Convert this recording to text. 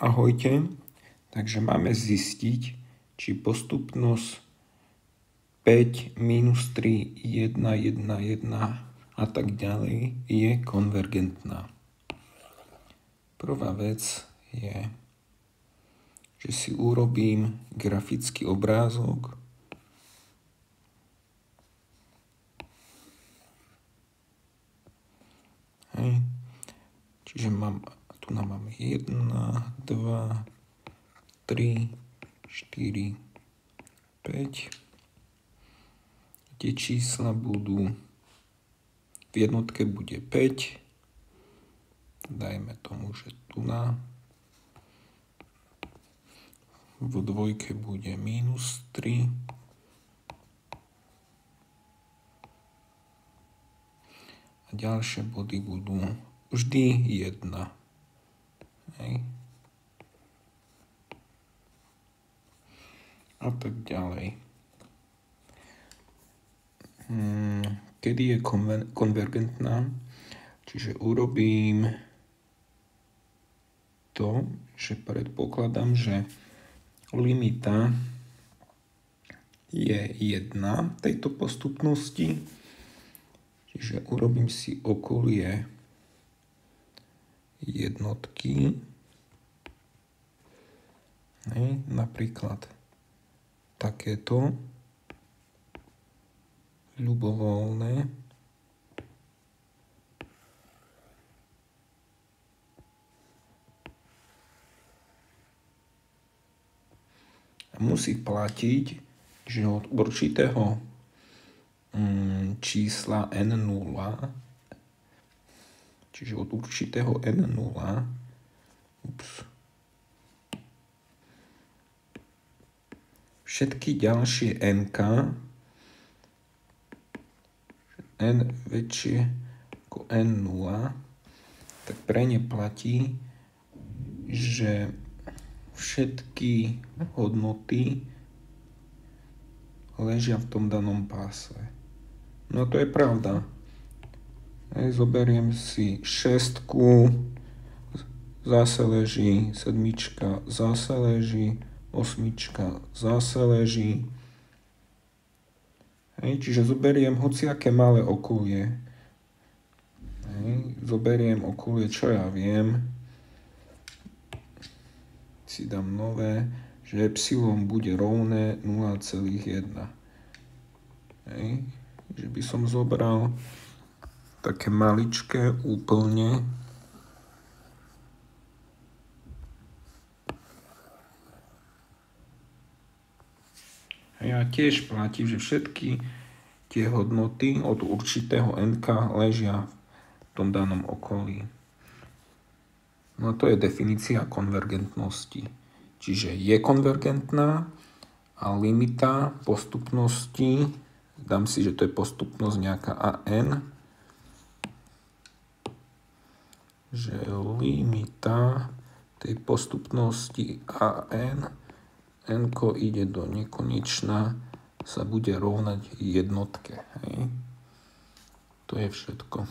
Ahojte, takže máme zistiť, či postupnosť 5, minus 3, 1, 1, 1 a tak ďalej je konvergentná. Prvá vec je, že si urobím grafický obrázok. Hej. Čiže tu mám 1, 2, 3, 4, 5. Tie čísla budú, v jednotke bude 5. Dajme tomu, že tu v dvojke bude minus 3. A ďalšie body budú vždy 1. Hej. A tak ďalej. Kedy je konvergentná? Čiže urobím to, že predpokladám, že limita je 1 tejto postupnosti. Čiže urobím si okolie jednotky. Napríklad takéto ľubovoľné. Musí platiť, že od určitého čísla n0, čiže od určitého n0, všetky ďalšie n väčšie ako n0, tak pre ne platí, že všetky hodnoty ležia v tom danom páse. No to je pravda. Zoberiem si 6, zase leží 7, zase leží 8, zase leží. Čiže zoberiem hociaké malé okolie. Zoberiem okolie, čo ja viem. Si dám nové, že epsilon bude rovné 0,1. Že by som zobral také maličké úplne. A tiež platí, že všetky tie hodnoty od určitého nk ležia v tom danom okolí. No to je definícia konvergentnosti. Čiže je konvergentná a limita postupnosti, dám si, že to je postupnosť nejaká an, že limita tej postupnosti an, n-ko ide do nekonečna, sa bude rovnať jednotke. Hej. To je všetko.